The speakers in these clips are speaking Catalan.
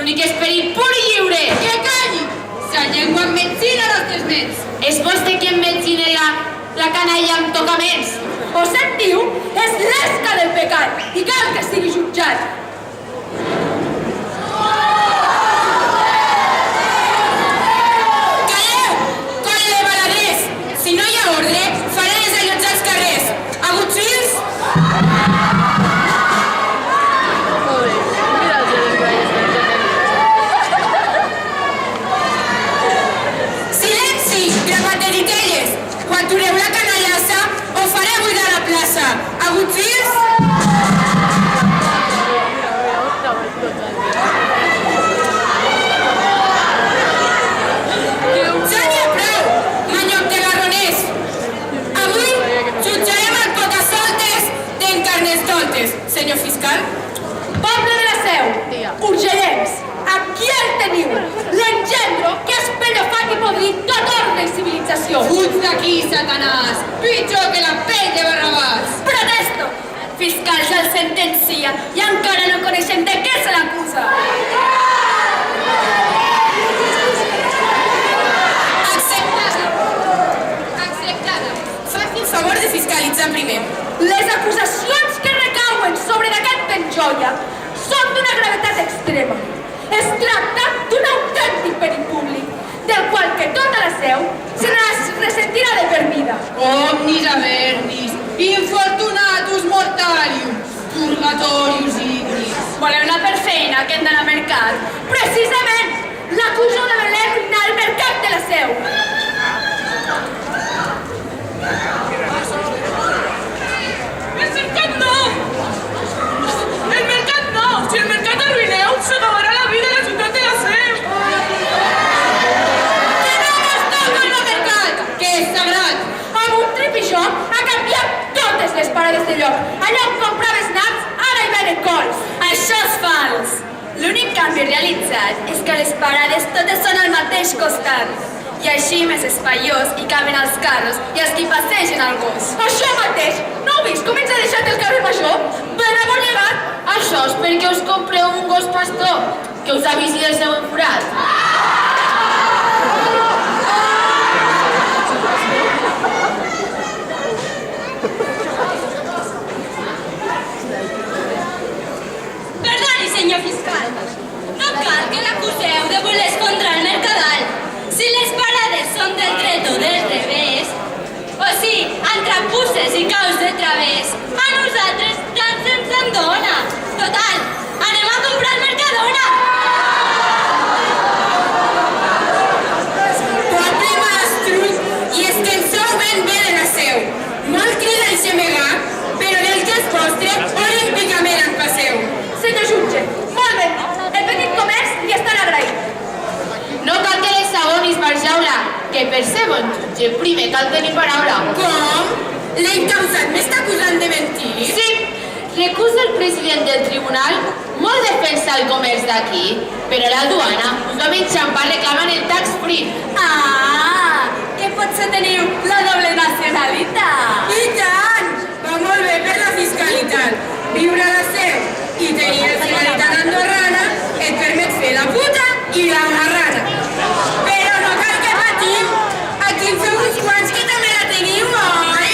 l'únic esperit pur i lliure. Que calli! La llengua emmenzina els nens. És vostè qui emmenzina la canalla amb tocaments. O sentiu, és l'esca del pecat i cal que sigui jutjat. Calleu! Coll de baladers! Si no hi ha ordre, faré desallotjar els carrers. Agutzils? Silenci, grapateritelles! O atureu la canallassa o faré buidar la plaça. Agutzils? Ja n'hi ha prou, manyoc de garroners. Avui jutjarem el potasoltes d'en Carnestoltes, senyor fiscal. Poble de la Seu, urgellents, aquí el teniu, l'engendro que és pellofat i podrit tot ordre i civilització. Fuig d'aquí, Satanàs, pitjor que la pell de Barrabàs. Protesto! Fiscal se'l sentencia i encara no coneixem de què se l'acusa. Acceptada. Faci el favor de fiscalitzar primer. Les acusacions que recauen sobre d'aquest penjoia són d'una gravetat extrema. Es tracta d'un autèntic perill públic, del qual que tota la Seu se n'es ressentirà de per vida. Omnis avernis, infortunatus mortalium, purgatorius ignis. Voleu anar per feina que hem d'anar al mercat? Precisament, l'acuso de voler arruïnar el mercat de la Seu. El mercat no! El mercat no! Si el mercat arruïneu, s'acabarà la vida de la ciutat de la Seu. Que no mos toca el mercat, que és sagrat. Amb un tripixó ha canviat totes les parades de lloc. Allà on compraves naps, ara hi venen cols. Això és fals. L'únic canvi realitzat és que les parades totes són al mateix costat. I així més espaiós hi caben els carros i els qui passegen al gos. Això mateix! No heu vist com ens ha deixat el carrer Major? Ben abollegat! Això és perquè us compreu un gos pastor, que us avisi el seu enfurat. Perdoni, senyor fiscal. No cal que l'acuseu de voler escontrar el mercadal. Si les parades són del dret o del revés, o si amb trapusses i caus de través, a nosaltres tant se'ns en dona. Total, anem a comprar al Mercadona. Poble mastrull, i és que en sou ben bé de la Seu. Molt crida el xemegar, però del que és vostre, olímpicament en passeu. Senyor jutge, molt bé. El petit comerç li estarà agraït. No cal que les sabonis, Barjaula, que per ser bon jutge primer cal tenir paraula. Com? L'encausat m'està acusant de mentir? Sí, recusa el president del tribunal, molt defensa el comerç d'aquí, però la duana us va enxampar reclamant el tax free. Ah, que potser teniu la doble nacionalitat. I tant! Va molt bé per la fiscalitat. Viure a la Seu i tenir nacionalitat andorrana et permet fer la puta i la marrana. Però no cal que patiu. Aquí en feu uns quants que també la teniu, oi?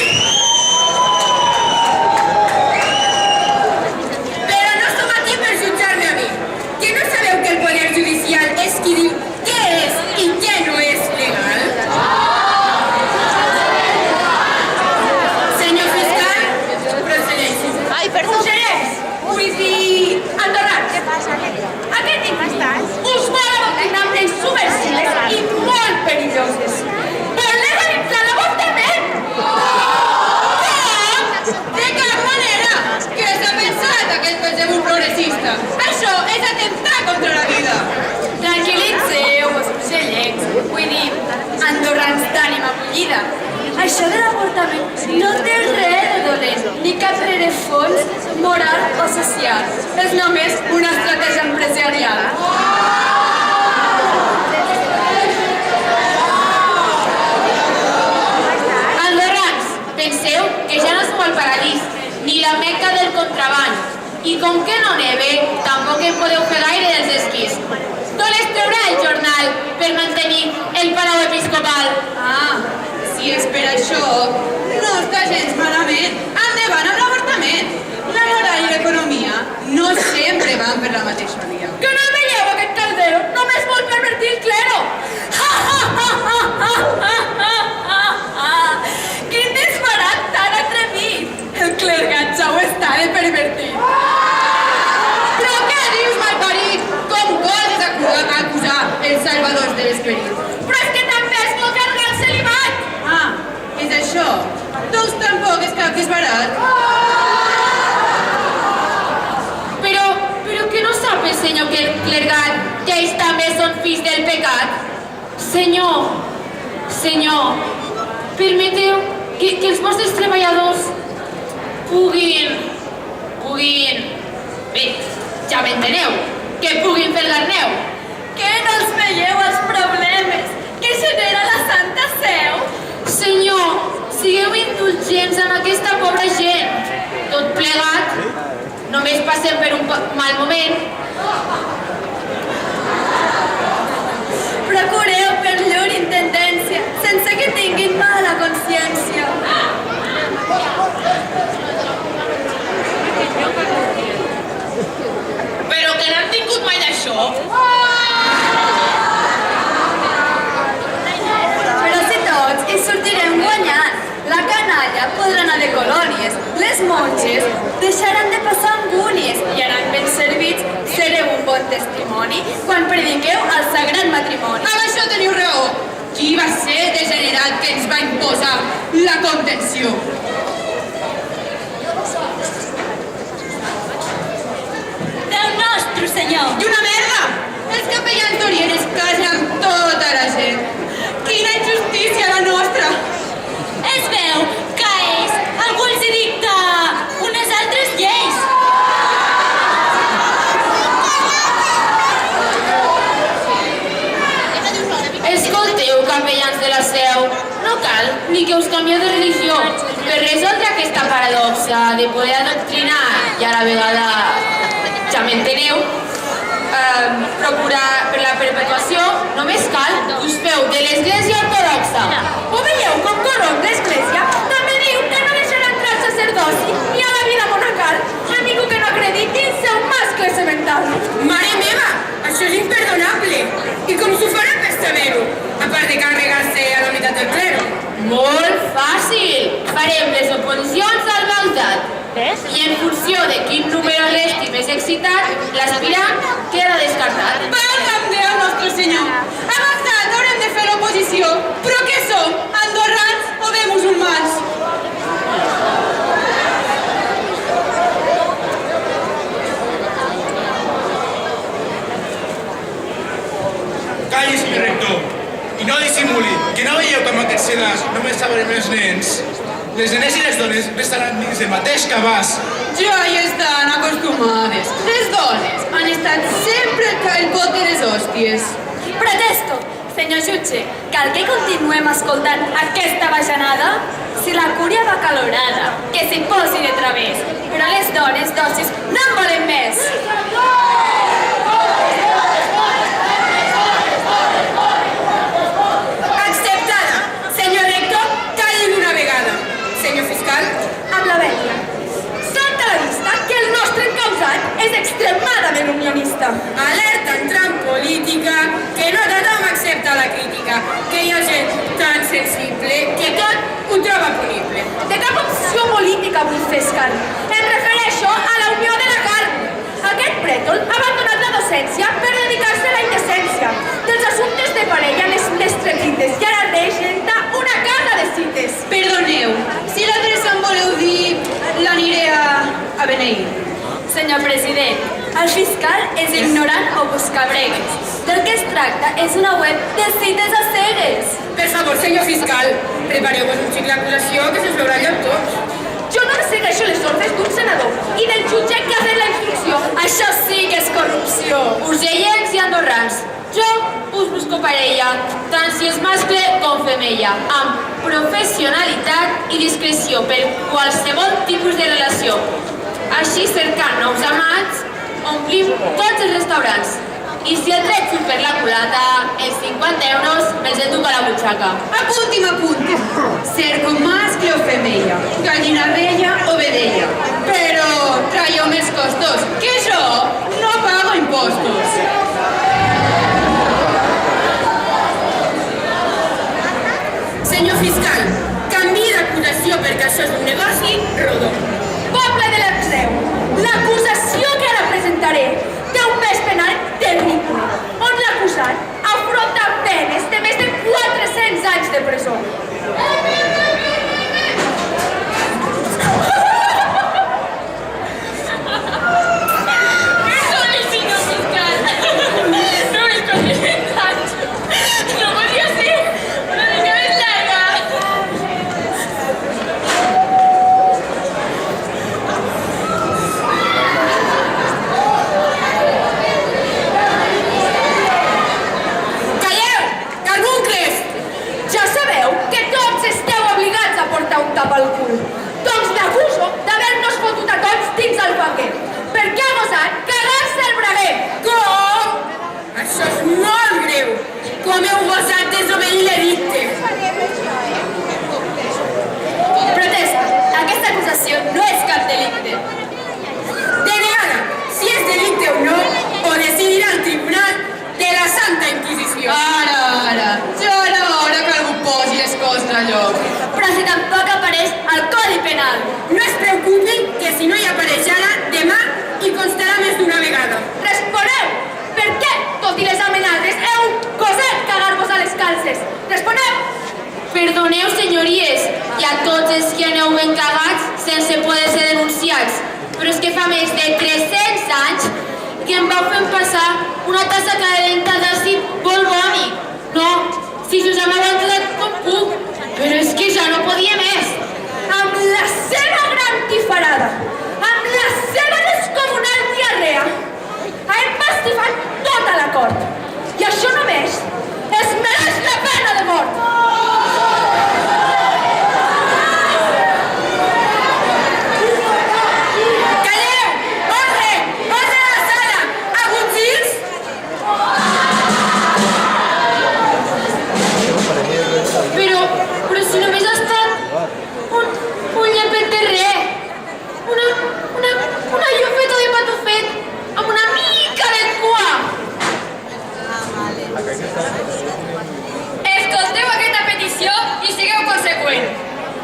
Però no som aquí per jutjar-me a mi. Que no sabeu que el poder judicial és qui diu què és i què no és legal? Senyor fiscal, procedeixi. Ai, perdó. Fugerers, vull dir andorrans. Què passa? Aquest individu us vol adoctrinar amb lleis subversives i molt perilloses. Vol legalitzar l'avortament! Com? De cap manera! Què s'ha pensat aquest Belzebú progressista? Això és atemptar contra la vida. Tranquil·litzeu-vos, fugellencs. Vull dir, andorrans d'ànima bullida. Això de l'avortament no té res de dolent, ni cap rerefons moral o social. És només una estratègia empresarial. Andorrans, penseu que ja no som al paradís, ni la meca del contraban, i com com que no neve, tampoc en podeu fer gaire dels esquís. D'on es traurà el jornal per mantenir el palau episcopal? Ah, si és per això, no està gens malament. Endavant amb l'avortament. La moral i l'economia no sempre van per la mateixa via. Que no el veieu, aquest caldero? Només vol pervertir el clero! Quin disbarat tan atrevit! El clergat ja ho està de pervertir. Però què dius, malparit? Com vols acusar els salvadors de l'esperit? Però és que també és molt cargar el celibat! Ah, és això. Doncs tampoc és cap disbarat. Però que no sap el senyor que el clergat que ells també són fills del pecat? Senyor, permeteu que els vostres treballadors puguin... Bé, ja m'enteneu, que puguin fer el garneu. Que no els veieu els problemes que genera la Santa Seu? Senyor, sigueu indulgents amb aquesta pobra gent. Tot plegat, només passem per un mal moment. Procureu per llur intendència, sense que tinguin mala consciència. Però que no han tingut mai d'això. Però si tots hi sortirem guanyant, la canalla podrà anar de colònies, les monges deixaran de passar angúnies i aran ben servits, sereu un bon testimoni quan prediqueu el sagrat matrimoni. Amb això teniu raó. Qui va ser el degenerat que ens va imposar la contenció? Déu nostre, senyor! I una merda! Els capellans d'Orient es casen amb tota la gent. Quina injustícia la nostra! Es veu que és algú els dicta unes altres lleis. Escolteu, capellans de la Seu, no cal ni que us canvieu de religió. Per resoldre aquesta paradoxa de poder adoctrinar i a la vegada, ja m'enteneu, procurar per la perpetuació, només cal que us feu de l'Església Ortodoxa. Ho veieu com corromp l'Església? També diu que no deixarà entrar al sacerdoci ni a la vida monacal a ningú que no acrediti ser un mascle semental. Mare meva! Això és imperdonable! I com s'ho farà per saber-ho? A part de carregar-se a la unitat del clero. Molt fàcil! Farem les oposicions al bautat. I en funció de quin número resti més excitat, l'aspirant queda descartat. Valga'm Déu nostre senyor! A Bagdad haurem de fer l'oposició. Però què som? Andorrans o bé musulmans? Calli, senyor rector, i no dissimuli, que no veieu que amb aquests sedars només sabrem els nens? Les nenes i les dones restaran dins del mateix cabàs. Ja hi estan acostumades. Les dones han estat sempre al pot de les hòsties. Protesto, senyor jutge, cal que continuem escoltant aquesta bajanada? Si la cúria va calorada, que s'hi posi de través, però les dones dòcils no en volen més. Acceptada. Senyor rector, calli d'una vegada. Senyor fiscal, Amb la vènia. Salta a la vista que el nostre encausat és extremadament unionista. alerta entrar en política, que no tothom accepta la crítica, que hi ha gent tan sensible que tot ho troba punible. De cap opció política vull fer escarn. Em refereixo a la unió de la carn. Aquest prètol ha abandonat la docència per dedicar-se a la indecència. Dels assumptes de parella les més trepides i ara regenta una casa de cites. Perdoneu, si l'adreça em voleu dir, l'aniré a beneir. Senyor president, el fiscal és ignorant o buscabregues. Del que es tracta és una web de cites a cegues. Per favor, senyor fiscal, prepareu-vos un xic l'acusació que se'ls veurà lloc tots. Jo no segueixo les ordres d'un senador i del jutge que ha fet la instrucció. Això sí que és corrupció. Urgellencs i andorrans, jo us busco parella, tant si és mascle com femella, amb professionalitat i discreció per qualsevol tipus de relació. Així, cercant nous amants, omplim tots els restaurants. I si el tret surt per la culata, els 50 euros me'ls enduc a la butxaca. Apunti. Cerco mascle o femella, gallina vella o vedella. Però traieu més costos, que jo no pago impostos. Senyor fiscal, canvi d'acusació perquè això és un negoci rodó. Poble de l'Epseu, l'acusació que ara presentaré té un pes penal terrible, on l'acusat afronta penes de més de 400 anys de presó. Perdone, senyor fiscal. No es conviene tanto. No podría ser una mica més larga. Calleu, carbuncles! Ja sabeu que tots esteu obligats a portar un tap al cul. Doncs l'acuso d'haver-nos fotut a tots dins el paquet, perquè ha gosat cagar-se el braguer. Com? Això és molt greu. Com heu gosat desobeir l'edicte? Protesta, aquesta acusació no és cap delicte. Denegada, si és delicte o no, ho decidirà el Tribunal de la Santa Inquisició. Ara, ja era hora que algú posi les coses a lloc. Però si tampoc apareix al Codi Penal. No es preocupin que si no hi apareix ara, demà hi constarà més d'una vegada. Responeu! Per què, tot i les amenaces, heu gosat cagar-vos a les calces? Responeu! Perdoneu, senyories, i a tots els que aneu ben cagats sense poder ser denunciats. Però és que fa més de 300 anys que em vau fent passar una tassa calenta d'àcid bolbònic. No, si us hem aguantat com puc, però és que ja no podia més. Amb la seva gran tifarada, amb la seva descomunal diarrea, ha empastifat tota la cort. I això només es mereix la pena de mort. Calleu! Ordre! Ordre a la sala! Agutzils! Però si només ha estat un llepet de res, una llufeta de patufet amb una mica de cua. Escolteu aquesta petició i sigueu conseqüent.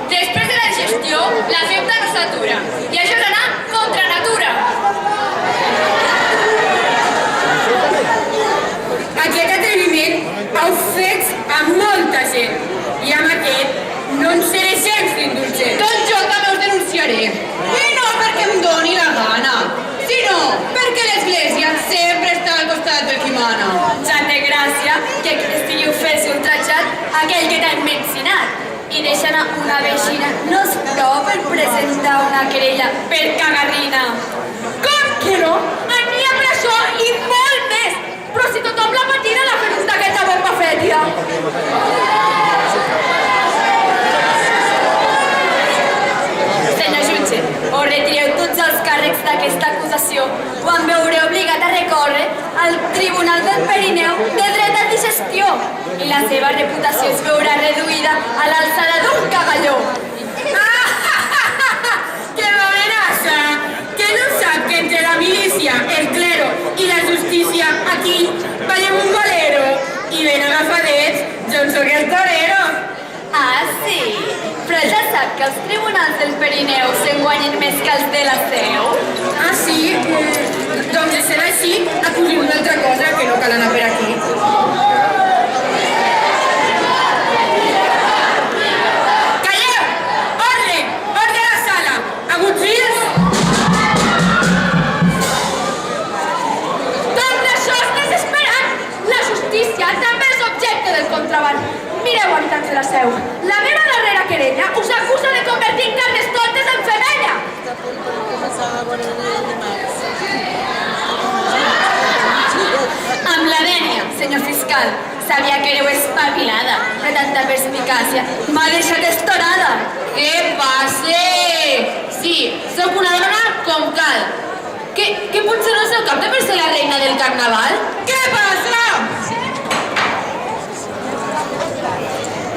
Després de la digestió, la femta no s'atura. I això és anar contra natura. Aquest atreviment heu fet amb molta gent. I amb aquest no en seré gens indulgent. Doncs jo també us denunciaré. I no perquè em doni la gana, sinó perquè l'Església sempre està al costat del qui mana. Ja té gràcia que estigueu fent ultratjat aquell que t'ha emmetzinat i deixant una vecina no és prou per presentar una querella per cagarrina. Com que no? Aniria a presó i molt més! Però si tothom la patina la fem d'aquesta bomba fètida. Senyor jutge, o retireu tots els càrrecs d'aquesta acusació o em veuré obligat a recórrer al Tribunal del Perineu de dret a digestió i la seva reputació es veurà reduïda a l'alçada d'un cagalló. ¡Qué amenaza! Que no sap que entre la milícia, el clero i la justícia aquí ballem un bolero i ben agafadets, jo en sóc el torero. Ah, sí? Però ja sap que els tribunals del Perineu se'n guanyen més que els de la Seu? Ah, sí? Doncs de ser així, acudim una altra cosa que no cal anar per aquí. Calleu! Ordre! Ordre a la sala! Agutzils! Doncs això és desesperant! La justícia també és objecte del contraban. Mireu, habitants de la Seu, la meva darrera querella us acusa de convertir Carnestoltes en femella! Amb la vènia, senyor fiscal. Sabia que éreu espavilada, de tanta perspicàcia. M'ha deixat estorada. Què passa? Sí, sóc una dona com cal. Que potser no sou cap de per ser la reina del carnaval? Què passa?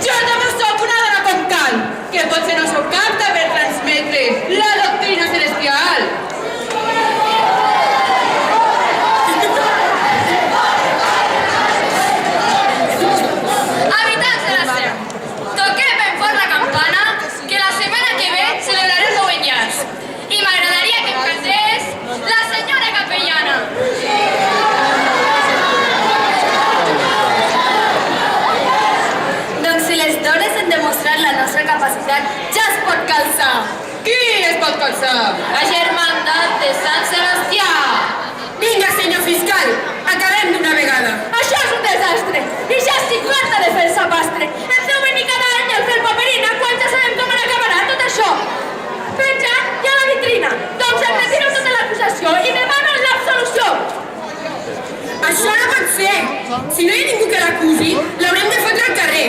Jo també sóc una dona com cal, que potser no sóc apta per transmetre la doctrina celestial. Habitants de la Seu, toquem ben fort la campana, que la setmana que ve celebrarem Novenyars. I m'agradaria que em cantés la senyora capellana. Doncs si les dones han demostrat la nostra capacitat, ja es pot calçar. Qui es pot calçar? La germandat de Sant Sebastià. Vinga, senyor fiscal, acabem d'una vegada. Això és un desastre! I ja estic farta de fer el sapastre! Em feu venir cada any a fer paperina quan ja sabem com acabarà tot això! Penja i a la vitrina! Doncs em retiro tota l'acusació i demano l'absolució! Això no pot ser. Si no hi ha ningú que l'acusi, l'haurem de fotre al carrer.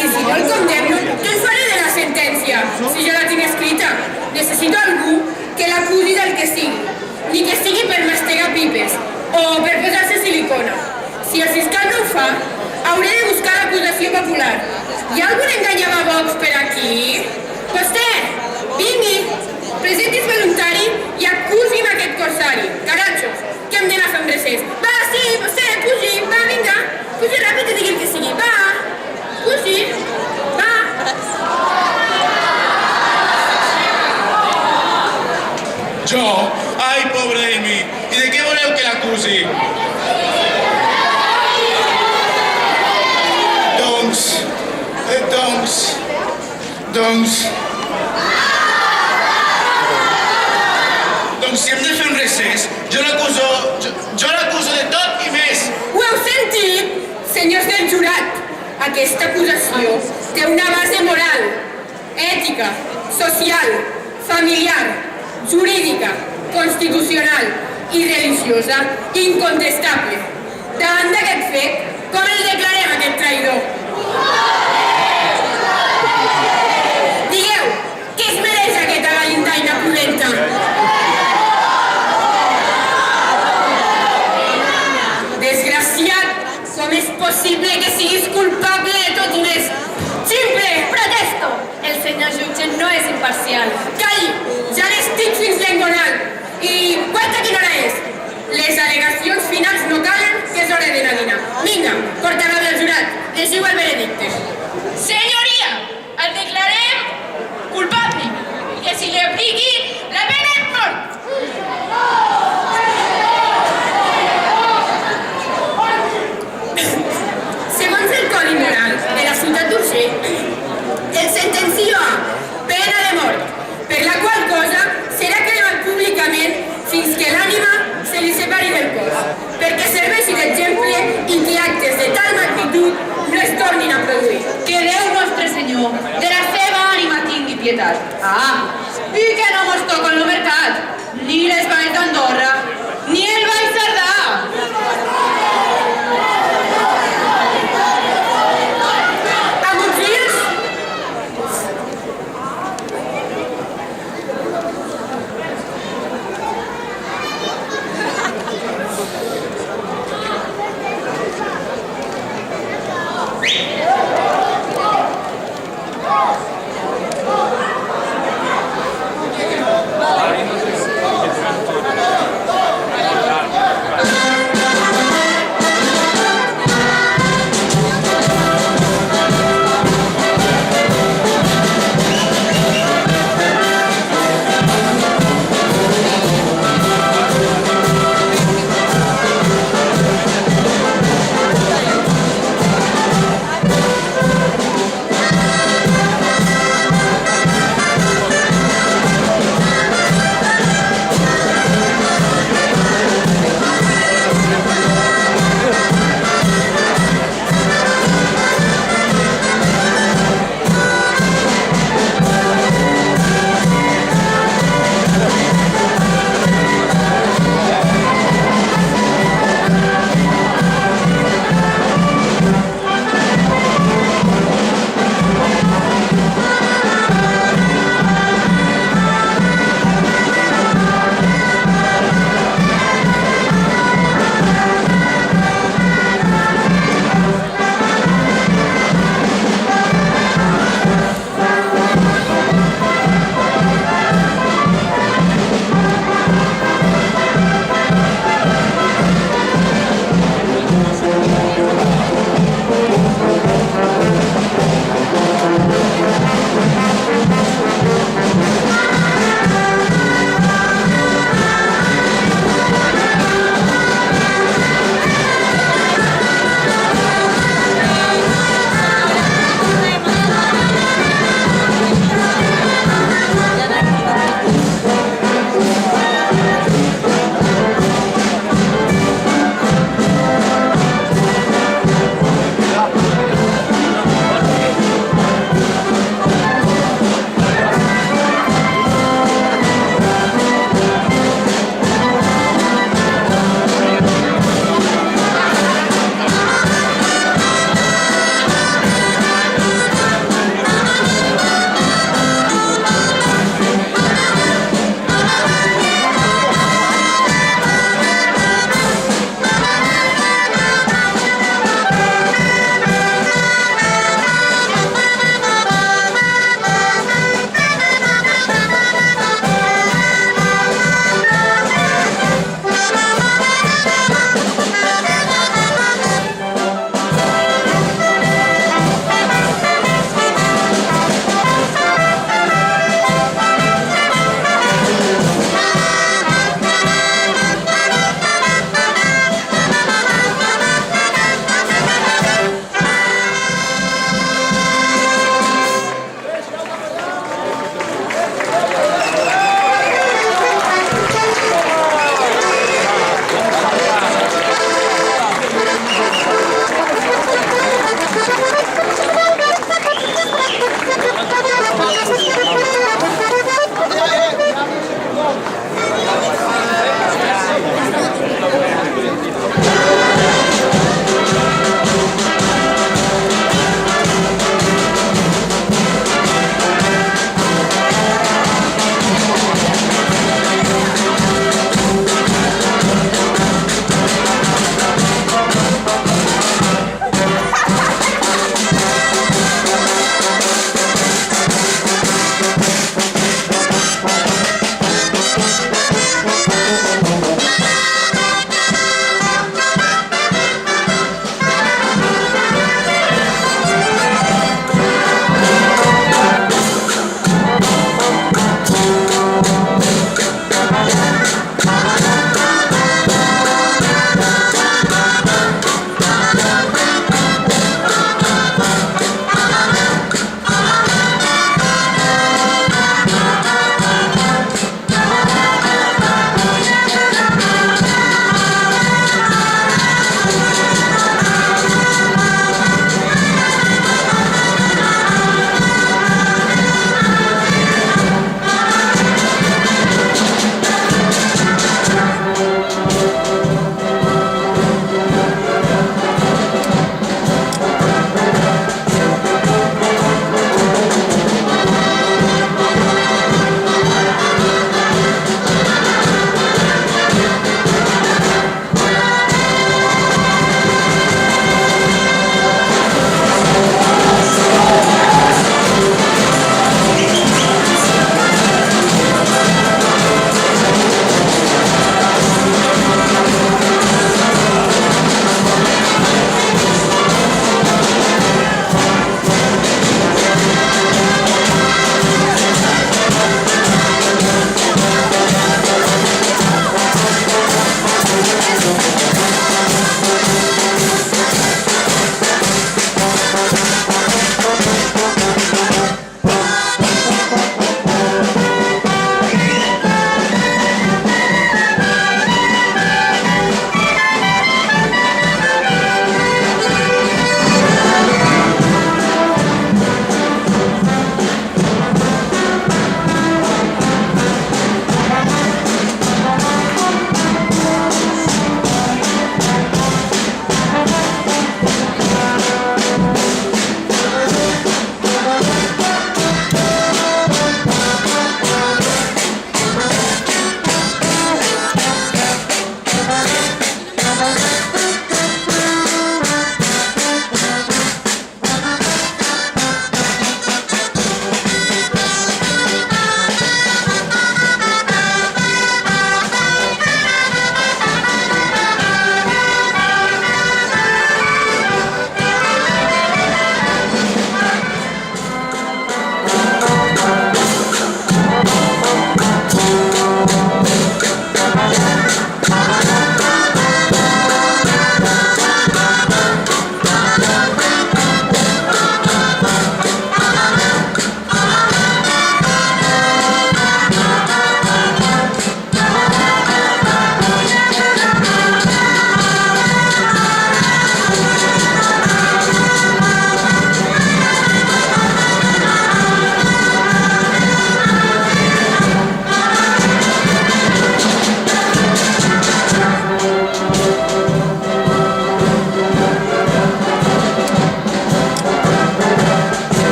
I si no el condemno, què en faré de la sentència? Si ja la tinc escrita. Necessito algú que l'acusi del que sigui. Ni que sigui per mastegar pipes o per posar-se silicona. Si el fiscal no ho fa, hauré de buscar l'acusació popular. Hi ha algun enganyam a Vox per aquí? Vostè, vingui, presentis voluntari i acusi'm aquest corsari. Caratxos, que hem d'anar a fer un recés. Va, sí, vostè, pugi, va, vinga. Pugi ràpid i digui el que sigui. Va, pugi, va. Jo? Ai, pobre de mi. I de què voleu que l'acusi? Doncs, si hem de fer un recés, jo l'acuso de tot i més. Ho heu sentit, senyors del jurat? Aquesta acusació té una base moral, ètica, social, familiar, jurídica, constitucional i religiosa incontestable. Davant d'aquest fet, com el declarem aquest traïdor? Digueu, què es mereix aquesta galindaina pudenta? Desgraciat, com és possible que siguis culpable de tot i més? Ximple! Protesto! El senyor jutge no és imparcial. Calli! Ja l'estic fins l'engonal! I quanta quina hora és? Les al·legacions finals no calen, que és hora de la dinar. Vinga, porta-la del jurat. Llegiu el veredicte. Senyoria, el declarem culpable i que si li apliqui la pena és mort. Segons el Codi Moral de la ciutat d'Urgell, el sentencio a pena de mort, per la qual cosa serà cremat públicament fins que l'ànima se li separi del cos, perquè serveixi d'exemple i que actes de tal magnitud no es tornin a produir. Que Déu nostre Senyor de la seva ànima tingui pietat. Ah,